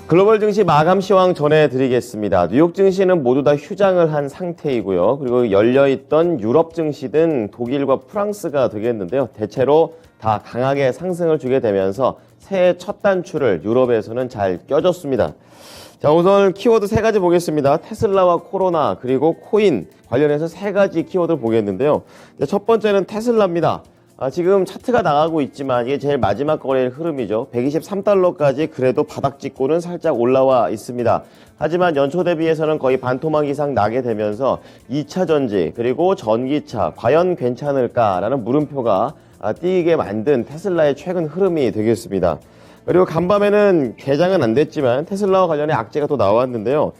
글로벌 증시 마감 시황 전해드리겠습니다. 뉴욕 증시는 모두 다 휴장을 한 상태이고요. 그리고 열려있던 유럽 증시든 독일과 프랑스가 되겠는데요. 대체로 다 강하게 상승을 주게 되면서 새해 첫 단추를 유럽에서는 잘 껴줬습니다. 자, 우선 키워드 세 가지 보겠습니다. 테슬라와 코로나 그리고 코인 관련해서 세 가지 키워드를 보겠는데요. 첫 번째는 테슬라입니다. 지금 차트가 나가고 있지만 이게 제일 마지막 거래일 흐름이죠. 123달러까지 그래도 바닥 찍고는 살짝 올라와 있습니다. 하지만 연초 대비해서는 거의 반토막 이상 나게 되면서 2차 전지 그리고 전기차 과연 괜찮을까라는 물음표가 띄게 만든 테슬라의 최근 흐름이 되겠습니다. 그리고 간밤에는 개장은 안 됐지만 테슬라와 관련해 악재가 또 나왔는데요.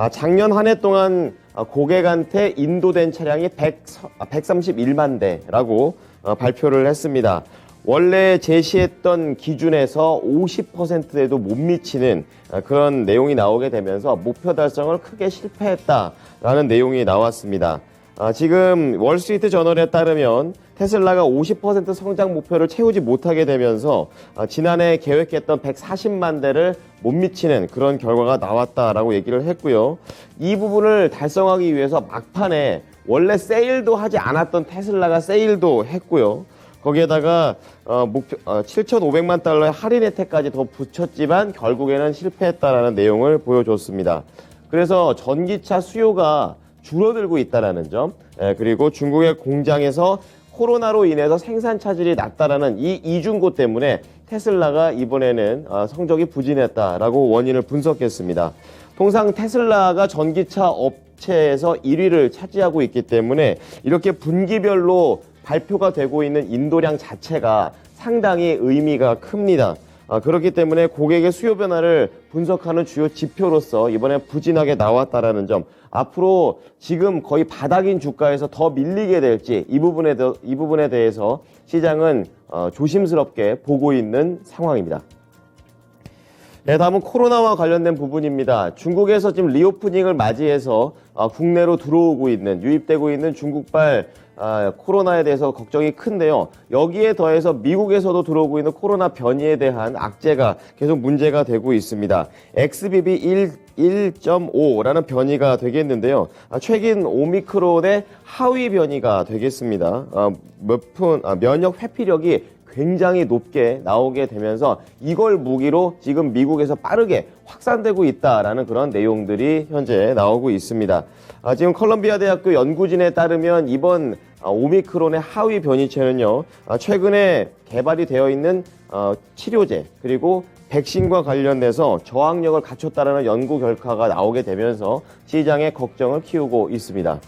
작년 한 해 동안 고객한테 인도된 차량이 131만 대라고 발표를 했습니다. 원래 제시했던 기준에서 50%에도 못 미치는 그런 내용이 나오게 되면서 목표 달성을 크게 실패했다라는 내용이 나왔습니다. 지금 월스트리트 저널에 따르면 테슬라가 50% 성장 목표를 채우지 못하게 되면서 지난해 계획했던 140만 대를 못 미치는 그런 결과가 나왔다라고 얘기를 했고요. 이 부분을 달성하기 위해서 막판에 원래 세일도 하지 않았던 테슬라가 세일도 했고요. 거기에다가 목표 7,500만 달러의 할인 혜택까지 더 붙였지만 결국에는 실패했다라는 내용을 보여줬습니다. 그래서 전기차 수요가 줄어들고 있다라는 점, 그리고 중국의 공장에서 코로나로 인해서 생산 차질이 났다라는 이 이중고 때문에 테슬라가 이번에는 성적이 부진했다라고 원인을 분석했습니다. 통상 테슬라가 전기차 업체에서 1위를 차지하고 있기 때문에 이렇게 분기별로 발표가 되고 있는 인도량 자체가 상당히 의미가 큽니다. 그렇기 때문에 고객의 수요 변화를 분석하는 주요 지표로서 이번에 부진하게 나왔다라는 점, 앞으로 지금 거의 바닥인 주가에서 더 밀리게 될지 이 부분에 대해서 시장은 조심스럽게 보고 있는 상황입니다. 네, 다음은 코로나와 관련된 부분입니다. 중국에서 지금 리오프닝을 맞이해서 국내로 들어오고 있는, 유입되고 있는 중국발 코로나에 대해서 걱정이 큰데요. 여기에 더해서 미국에서도 들어오고 있는 코로나 변이에 대한 악재가 계속 문제가 되고 있습니다. XBB 1.5라는 변이가 되겠는데요. 최근 오미크론의 하위 변이가 되겠습니다. 면역 회피력이 굉장히 높게 나오게 되면서 이걸 무기로 지금 미국에서 빠르게 확산되고 있다라는 그런 내용들이 현재 나오고 있습니다. 지금 컬럼비아 대학교 연구진에 따르면 이번 오미크론의 하위 변이체는요, 최근에 개발이 되어 있는 치료제 그리고 백신과 관련돼서 저항력을 갖췄다라는 연구 결과가 나오게 되면서 시장의 걱정을 키우고 있습니다.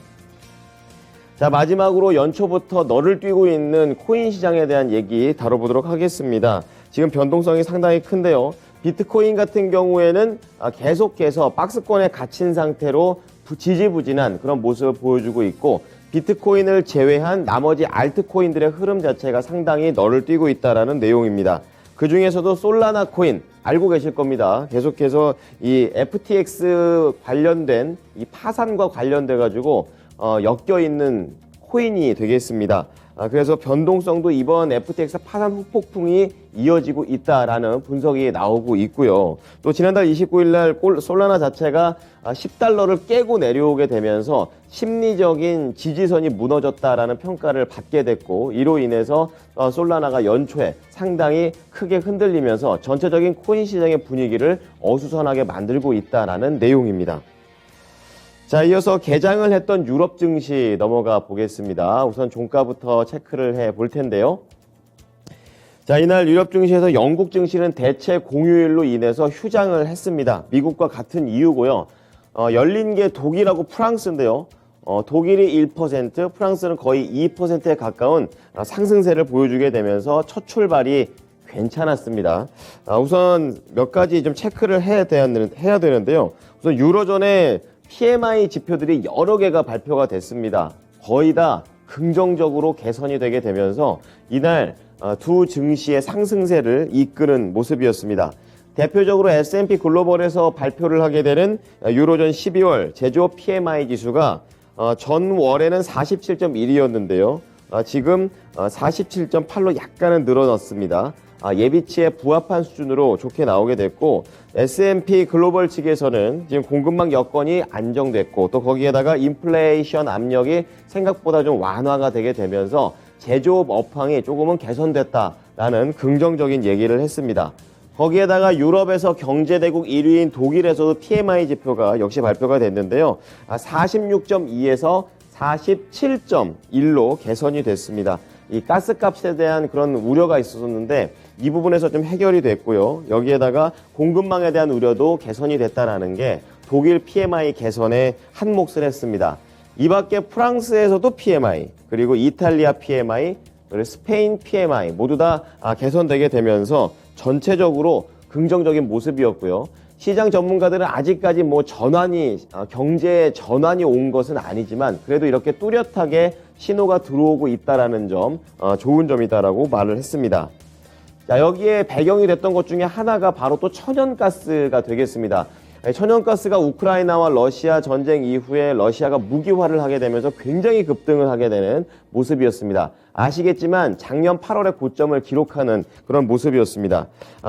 자, 마지막으로 연초부터 너를 뛰고 있는 코인 시장에 대한 얘기 다뤄보도록 하겠습니다. 지금 변동성이 상당히 큰데요. 비트코인 같은 경우에는 계속해서 박스권에 갇힌 상태로 지지부진한 그런 모습을 보여주고 있고, 비트코인을 제외한 나머지 알트코인들의 흐름 자체가 상당히 너를 뛰고 있다라는 내용입니다. 그 중에서도 솔라나 코인 알고 계실 겁니다. 계속해서 이 FTX 관련된 이 파산과 관련돼 가지고 엮여 있는 코인이 되겠습니다. 그래서 변동성도 이번 FTX 파산 후폭풍이 이어지고 있다라는 분석이 나오고 있고요. 또 지난달 29일 날 솔라나 자체가 10달러를 깨고 내려오게 되면서 심리적인 지지선이 무너졌다라는 평가를 받게 됐고, 이로 인해서 솔라나가 연초에 상당히 크게 흔들리면서 전체적인 코인 시장의 분위기를 어수선하게 만들고 있다라는 내용입니다. 자, 이어서 개장을 했던 유럽 증시 넘어가 보겠습니다. 우선 종가부터 체크를 해 볼 텐데요. 자, 이날 유럽 증시에서 영국 증시는 대체 공휴일로 인해서 휴장을 했습니다. 미국과 같은 이유고요. 열린 게 독일하고 프랑스인데요. 독일이 1%, 프랑스는 거의 2%에 가까운 상승세를 보여주게 되면서 첫 출발이 괜찮았습니다. 우선 몇 가지 좀 체크를 해야 되는데요. 우선 유로존의 PMI 지표들이 여러 개가 발표가 됐습니다. 거의 다 긍정적으로 개선이 되게 되면서 이날 두 증시의 상승세를 이끄는 모습이었습니다. 대표적으로 S&P 글로벌에서 발표를 하게 되는 유로존 12월 제조업 PMI 지수가 전월에는 47.1이었는데요. 지금 47.8로 약간은 늘어났습니다. 예비치에 부합한 수준으로 좋게 나오게 됐고, S&P 글로벌 측에서는 지금 공급망 여건이 안정됐고, 또 거기에다가 인플레이션 압력이 생각보다 좀 완화가 되게 되면서 제조업 업황이 조금은 개선됐다라는 긍정적인 얘기를 했습니다. 거기에다가 유럽에서 경제대국 1위인 독일에서도 PMI 지표가 역시 발표가 됐는데요. 46.2에서 47.1로 개선이 됐습니다. 이 가스값에 대한 그런 우려가 있었는데 이 부분에서 좀 해결이 됐고요. 여기에다가 공급망에 대한 우려도 개선이 됐다라는 게 독일 PMI 개선에 한 몫을 했습니다. 이 밖에 프랑스에서도 PMI, 그리고 이탈리아 PMI, 그리고 스페인 PMI 모두 다 개선되게 되면서 전체적으로 긍정적인 모습이었고요. 시장 전문가들은 아직까지 경제 전환이 온 것은 아니지만 그래도 이렇게 뚜렷하게 신호가 들어오고 있다라는 점, 좋은 점이다라고 말을 했습니다. 자, 여기에 배경이 됐던 것 중에 하나가 바로 또 천연가스가 되겠습니다. 천연가스가 우크라이나와 러시아 전쟁 이후에 러시아가 무기화를 하게 되면서 굉장히 급등을 하게 되는 모습이었습니다. 아시겠지만 작년 8월에 고점을 기록하는 그런 모습이었습니다.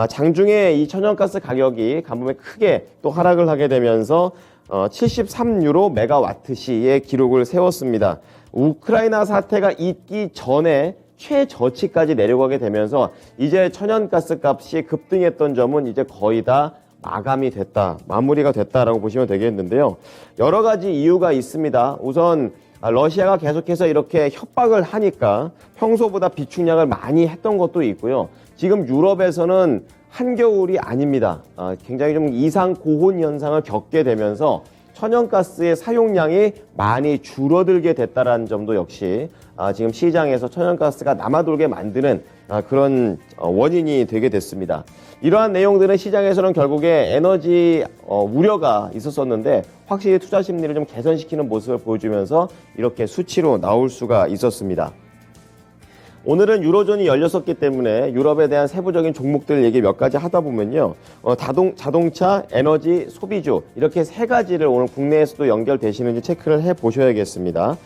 장중에 이 천연가스 가격이 간밤에 크게 또 하락을 하게 되면서 73유로 메가와트시의 기록을 세웠습니다. 우크라이나 사태가 있기 전에 최저치까지 내려가게 되면서 이제 천연가스 값이 급등했던 점은 이제 거의 다 마감이 됐다, 마무리가 됐다라고 보시면 되겠는데요. 여러 가지 이유가 있습니다. 우선 러시아가 계속해서 이렇게 협박을 하니까 평소보다 비축량을 많이 했던 것도 있고요. 지금 유럽에서는 한겨울이 아닙니다. 굉장히 좀 이상 고온 현상을 겪게 되면서 천연가스의 사용량이 많이 줄어들게 됐다는 점도 역시 지금 시장에서 천연가스가 남아돌게 만드는 그런 원인이 되게 됐습니다. 이러한 내용들은 시장에서는 결국에 에너지 우려가 있었었는데 확실히 투자 심리를 좀 개선시키는 모습을 보여주면서 이렇게 수치로 나올 수가 있었습니다. 오늘은 유로존이 열렸었기 때문에 유럽에 대한 세부적인 종목들 얘기 몇 가지 하다 보면요. 자동차, 에너지, 소비주 이렇게 세 가지를 오늘 국내에서도 연결되시는지 체크를 해 보셔야겠습니다.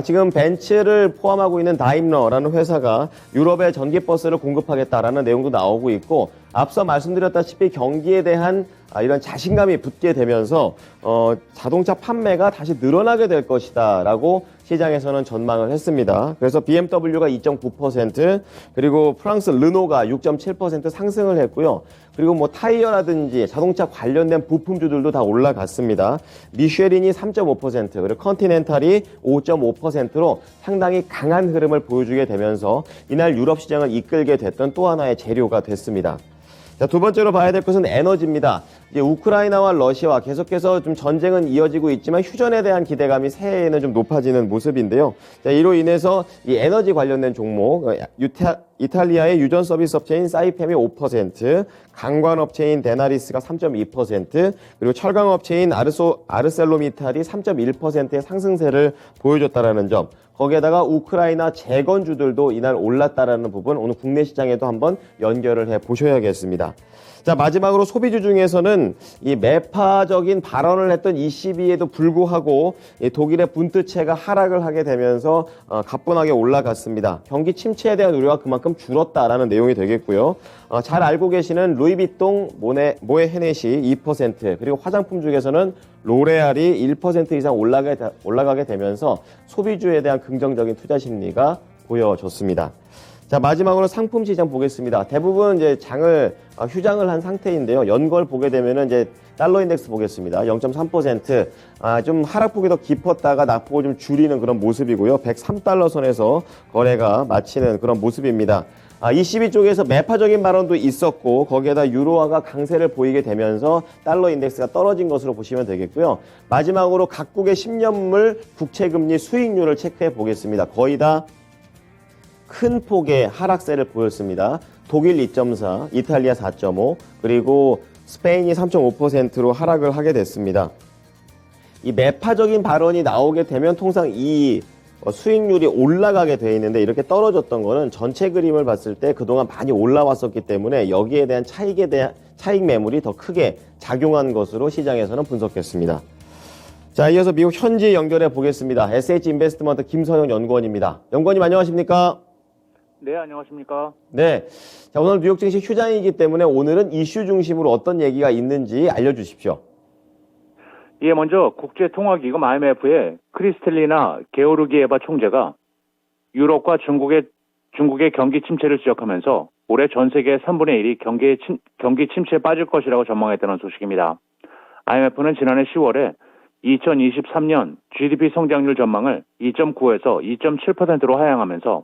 지금 벤츠를 포함하고 있는 다임러라는 회사가 유럽에 전기버스를 공급하겠다라는 내용도 나오고 있고, 앞서 말씀드렸다시피 경기에 대한 이런 자신감이 붙게 되면서 자동차 판매가 다시 늘어나게 될 것이다 라고 시장에서는 전망을 했습니다. 그래서 BMW가 2.9%, 그리고 프랑스 르노가 6.7% 상승을 했고요. 그리고 타이어라든지 자동차 관련된 부품주들도 다 올라갔습니다. 미쉐린이 3.5%, 그리고 컨티넨탈이 5.5%로 상당히 강한 흐름을 보여주게 되면서 이날 유럽 시장을 이끌게 됐던 또 하나의 재료가 됐습니다. 자, 두 번째로 봐야 될 것은 에너지입니다. 이제 우크라이나와 러시아와 계속해서 좀 전쟁은 이어지고 있지만 휴전에 대한 기대감이 새해에는 좀 높아지는 모습인데요. 자, 이로 인해서 이 에너지 관련된 종목, 이탈리아의 유전 서비스 업체인 사이펜이 5%, 강관 업체인 데나리스가 3.2%, 그리고 철강 업체인 아르셀로미탈이 3.1%의 상승세를 보여줬다라는 점. 거기에다가 우크라이나 재건주들도 이날 올랐다라는 부분, 오늘 국내 시장에도 한번 연결을 해 보셔야겠습니다. 자, 마지막으로 소비주 중에서는 이 매파적인 발언을 했던 ECB에도 불구하고 이 독일의 분트체가 하락을 하게 되면서 가뿐하게 올라갔습니다. 경기 침체에 대한 우려가 그만큼 줄었다라는 내용이 되겠고요. 잘 알고 계시는 루이비통, 모에 헤넷이 2%, 그리고 화장품 중에서는 로레알이 1% 이상 올라가게 되면서 소비주에 대한 긍정적인 투자 심리가 보여졌습니다. 자, 마지막으로 상품 시장 보겠습니다. 대부분 이제 휴장을 한 상태인데요. 연걸 보게 되면은 이제 달러 인덱스 보겠습니다. 0.3%, 좀 하락폭이 더 깊었다가 낙폭을 좀 줄이는 그런 모습이고요. 103달러 선에서 거래가 마치는 그런 모습입니다. ECB 쪽에서 매파적인 발언도 있었고, 거기에다 유로화가 강세를 보이게 되면서 달러 인덱스가 떨어진 것으로 보시면 되겠고요. 마지막으로 각국의 10년물 국채금리 수익률을 체크해 보겠습니다. 거의 다 큰 폭의 하락세를 보였습니다. 독일 2.4, 이탈리아 4.5, 그리고 스페인이 3.5%로 하락을 하게 됐습니다. 이 매파적인 발언이 나오게 되면 통상 이 수익률이 올라가게 돼 있는데 이렇게 떨어졌던 거는 전체 그림을 봤을 때 그동안 많이 올라왔었기 때문에 여기에 대한 차익 매물이 더 크게 작용한 것으로 시장에서는 분석했습니다. 자, 이어서 미국 현지 연결해 보겠습니다. SH 인베스트먼트 김선영 연구원입니다. 연구원님 안녕하십니까? 네, 안녕하십니까. 네. 자, 오늘 뉴욕 증시 휴장이기 때문에 오늘은 이슈 중심으로 어떤 얘기가 있는지 알려주십시오. 예, 먼저 국제통화기금 IMF의 크리스텔리나 게오르기에바 총재가 유럽과 중국의 경기 침체를 지적하면서 올해 전 세계 3분의 1이 경기 침체에 빠질 것이라고 전망했다는 소식입니다. IMF는 지난해 10월에 2023년 GDP 성장률 전망을 2.9에서 2.7%로 하향하면서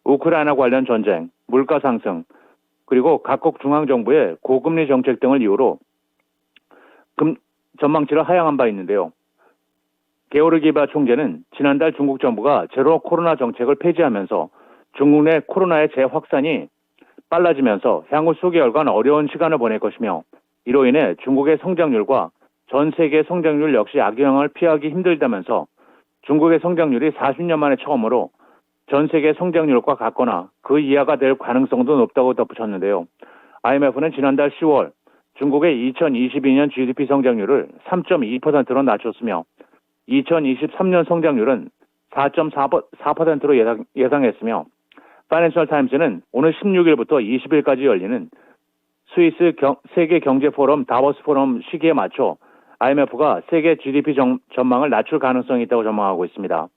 우크라이나 관련 전쟁, 물가 상승, 그리고 각국 중앙정부의 고금리 정책 등을 이유로 전망치를 하향한 바 있는데요. 게오르기바 총재는 지난달 중국 정부가 제로 코로나 정책을 폐지하면서 중국 내 코로나의 재확산이 빨라지면서 향후 수개월간 어려운 시간을 보낼 것이며 이로 인해 중국의 성장률과 전 세계 성장률 역시 악영향을 피하기 힘들다면서 중국의 성장률이 40년 만에 처음으로 전 세계 성장률과 같거나 그 이하가 될 가능성도 높다고 덧붙였는데요. IMF는 지난달 10월 중국의 2022년 GDP 성장률을 3.2%로 낮췄으며 2023년 성장률은 4.4%로 예상했으며 파이낸셜 타임즈는 오늘 16일부터 20일까지 열리는 스위스 세계 경제 포럼 다보스 포럼 시기에 맞춰 IMF가 세계 GDP 전망을 낮출 가능성이 있다고 전망하고 있습니다.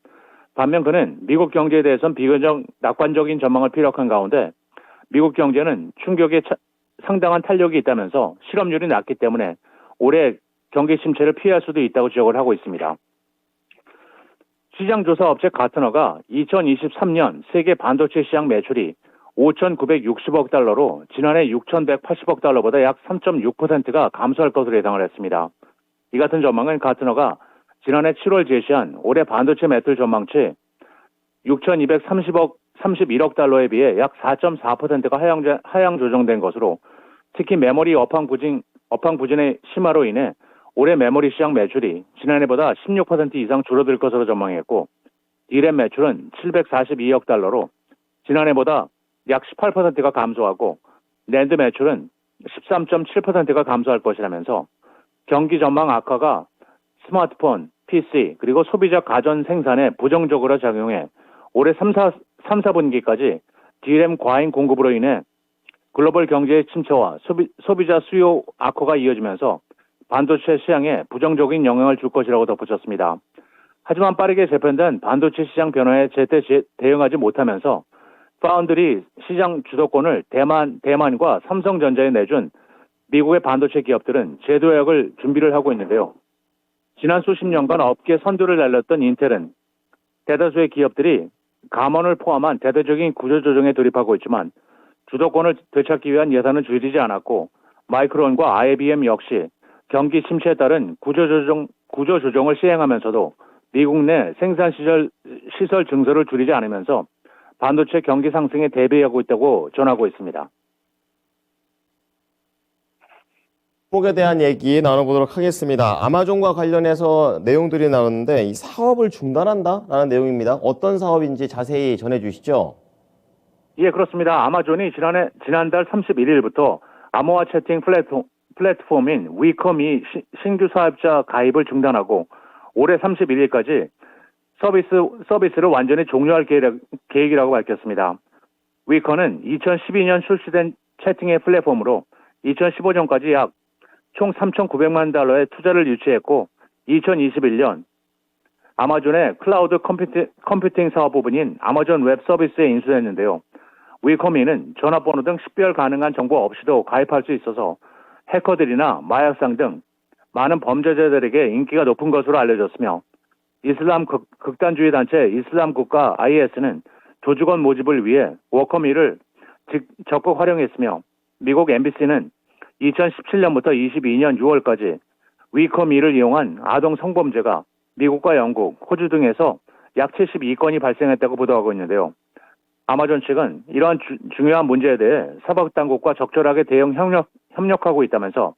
반면 그는 미국 경제에 대해서는 비교적 낙관적인 전망을 피력한 가운데 미국 경제는 충격에 상당한 탄력이 있다면서 실업률이 낮기 때문에 올해 경기 침체를 피할 수도 있다고 지적을 하고 있습니다. 시장조사 업체 가트너가 2023년 세계 반도체 시장 매출이 5,960억 달러로 지난해 6,180억 달러보다 약 3.6%가 감소할 것으로 예상을 했습니다. 이 같은 전망은 가트너가 지난해 7월 제시한 올해 반도체 매출 전망치 6,231억 달러에 비해 약 4.4%가 하향 조정된 것으로 특히 메모리 업황 부진의 심화로 인해 올해 메모리 시장 매출이 지난해보다 16% 이상 줄어들 것으로 전망했고 D램 매출은 742억 달러로 지난해보다 약 18%가 감소하고 낸드 매출은 13.7%가 감소할 것이라면서 경기 전망 악화가 스마트폰, PC 그리고 소비자 가전 생산에 부정적으로 작용해 올해 3, 4분기까지 D램 과잉 공급으로 인해 글로벌 경제의 침체와 소비자 수요 악화가 이어지면서 반도체 시장에 부정적인 영향을 줄 것이라고 덧붙였습니다. 하지만 빠르게 재편된 반도체 시장 변화에 제때 대응하지 못하면서 파운드리 시장 주도권을 대만과 삼성전자에 내준 미국의 반도체 기업들은 재도약을 준비를 하고 있는데요. 지난 수십 년간 업계 선두를 달렸던 인텔은 대다수의 기업들이 감원을 포함한 대대적인 구조조정에 돌입하고 있지만 주도권을 되찾기 위한 예산은 줄이지 않았고 마이크론과 IBM 역시 경기 침체에 따른 구조조정을 시행하면서도 미국 내 생산시설 증설을 줄이지 않으면서 반도체 경기 상승에 대비하고 있다고 전하고 있습니다. 종목에 대한 얘기 나눠보도록 하겠습니다. 아마존과 관련해서 내용들이 나오는데 이 사업을 중단한다라는 내용입니다. 어떤 사업인지 자세히 전해주시죠. 예, 그렇습니다. 아마존이 지난달 31일부터 암호화 채팅 플랫폼인 위컴이 신규 사업자 가입을 중단하고 올해 31일까지 서비스를 완전히 종료할 계획이라고 밝혔습니다. 위컴은 2012년 출시된 채팅의 플랫폼으로 2015년까지 약 총 3,900만 달러의 투자를 유치했고 2021년 아마존의 클라우드 컴퓨팅 사업 부분인 아마존 웹 서비스에 인수했는데요. 위커미는 전화번호 등 식별 가능한 정보 없이도 가입할 수 있어서 해커들이나 마약상 등 많은 범죄자들에게 인기가 높은 것으로 알려졌으며 이슬람 극단주의 단체 이슬람 국가 IS는 조직원 모집을 위해 워커미를 적극 활용했으며 미국 MBC는 2017년부터 22년 6월까지 위커미를 이용한 아동 성범죄가 미국과 영국, 호주 등에서 약 72건이 발생했다고 보도하고 있는데요. 아마존 측은 이러한 중요한 문제에 대해 사법당국과 적절하게 대응 협력하고 있다면서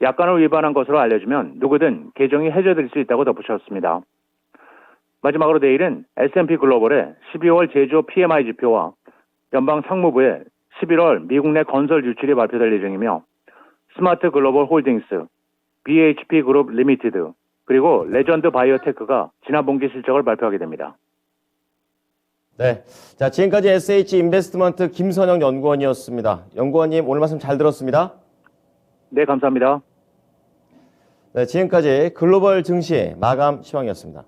약관을 위반한 것으로 알려지면 누구든 계정이 해제될 수 있다고 덧붙였습니다. 마지막으로 내일은 S&P 글로벌의 12월 제조 PMI 지표와 연방 상무부의 11월 미국 내 건설 유출이 발표될 예정이며 스마트 글로벌 홀딩스, BHP 그룹 리미티드, 그리고 레전드 바이오테크가 지난 분기 실적을 발표하게 됩니다. 네. 자, 지금까지 SH 인베스트먼트 김선영 연구원이었습니다. 연구원님, 오늘 말씀 잘 들었습니다. 네, 감사합니다. 네, 지금까지 글로벌 증시 마감 시황이었습니다.